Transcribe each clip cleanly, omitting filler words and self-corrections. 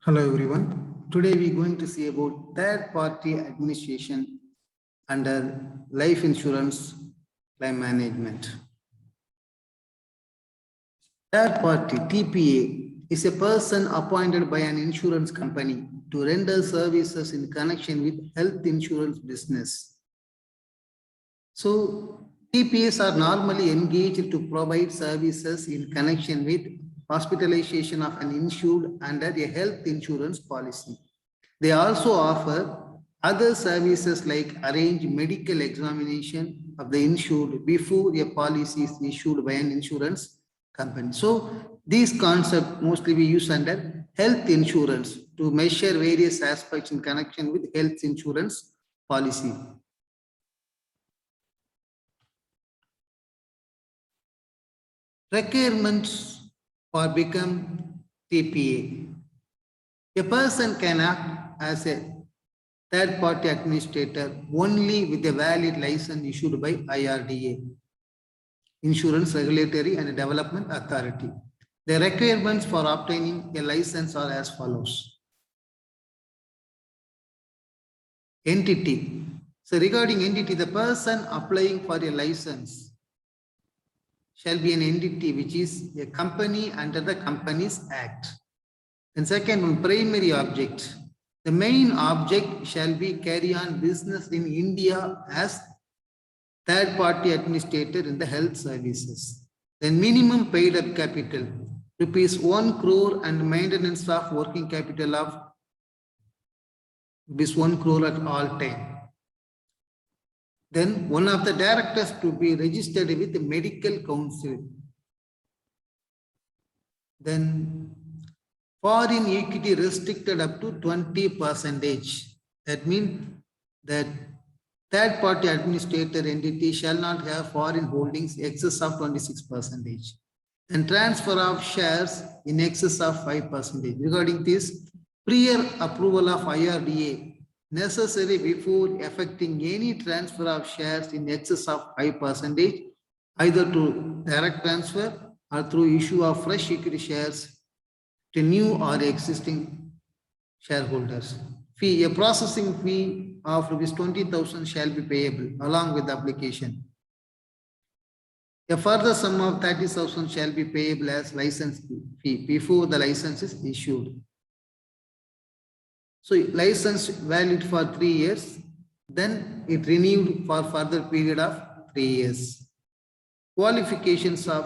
Hello everyone. Today we are going to see about third-party administration under life insurance claim management. Third party TPA is a person appointed by an insurance company to render services in connection with health insurance business. So TPAs are normally engaged to provide services in connection with hospitalization of an insured under a health insurance policy. They also offer other services like arrange medical examination of the insured before a policy is issued by an insurance company. So these concepts mostly we use under health insurance to measure various aspects in connection with health insurance policy. Requirements for become TPA. A person can act as a third-party administrator only with a valid license issued by IRDA, Insurance Regulatory and Development Authority. The requirements for obtaining a license are as follows. Entity. So regarding entity, the person applying for a license shall be an entity which is a company under the Companies Act. And second one, primary object. The main object shall be carry on business in India as third-party administrator in the health services. Then minimum paid up capital, rupees 1 crore and maintenance of working capital of rupees 1 crore at all time. Then one of the directors to be registered with the medical council. Then foreign equity restricted up to 20%. That means that third-party administrator entity shall not have foreign holdings excess of 26%. And transfer of shares in excess of 5%. Regarding this, prior approval of IRDA necessary before effecting any transfer of shares in excess of 5%, either to direct transfer or through issue of fresh equity shares to new or existing shareholders. Fee, a processing fee of rupees 20,000 shall be payable along with the application. A further sum of 30,000 shall be payable as license fee before the license is issued. So license valid for 3 years, then it renewed for further period of 3 years. Qualifications of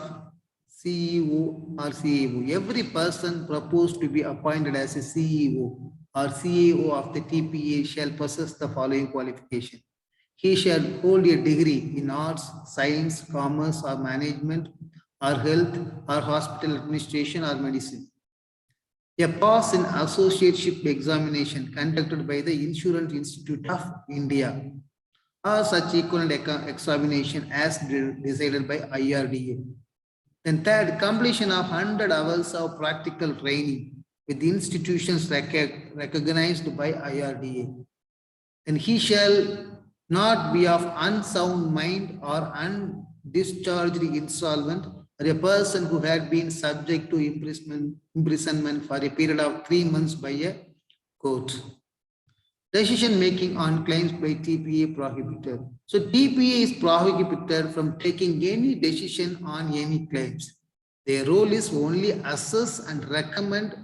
CEO or CEO. Every person proposed to be appointed as a CEO or CEO of the TPA shall possess the following qualification. He shall hold a degree in arts, science, commerce or management or health or hospital administration or medicine. A pass in associateship examination conducted by the Insurance Institute of India or such equivalent examination as decided by IRDA. Then third, completion of 100 hours of practical training with institutions recognized by IRDA. And he shall not be of unsound mind or undischarged insolvent, or a person who had been subject to imprisonment for a period of 3 months by a court. Decision making on claims by TPA prohibited. So TPA is prohibited from taking any decision on any claims. Their role is only assess and recommend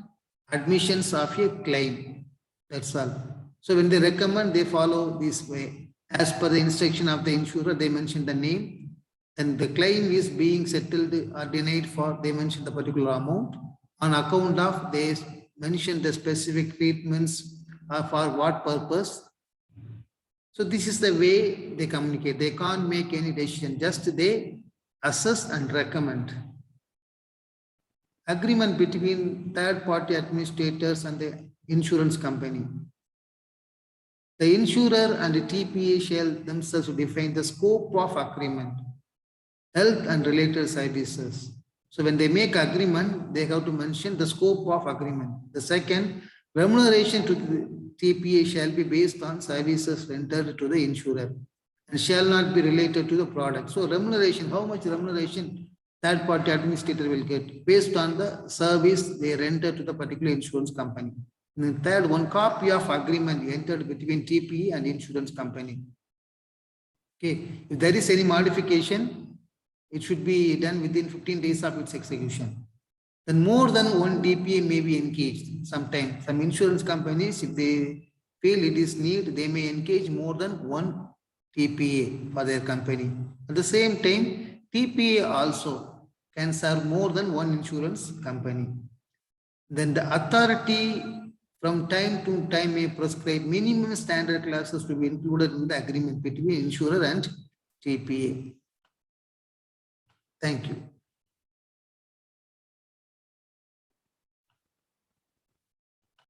admissions of a claim. That's all. So when they recommend, they follow this way. As per the instruction of the insurer, they mention the name, and the claim is being settled or denied for, they mention the particular amount. On account of, they mention the specific treatments for what purpose. So this is the way they communicate. They can't make any decision, just they assess and recommend. Agreement between third-party administrators and the insurance company. The insurer and the TPA shall themselves define the scope of agreement, health and related services. So when they make agreement, they have to mention the scope of agreement. The second, remuneration to the TPA shall be based on services rendered to the insurer and shall not be related to the product. So remuneration, how much remuneration third-party administrator will get based on the service they render to the particular insurance company. And the third, one copy of agreement entered between TPE and insurance company. Okay, if there is any modification, it should be done within 15 days of its execution. Then more than one TPA may be engaged. Sometimes some insurance companies, if they feel it is need, they may engage more than one TPA for their company. At the same time, TPA also can serve more than one insurance company. Then the authority from time to time may prescribe minimum standard classes to be included in the agreement between insurer and TPA. Thank you.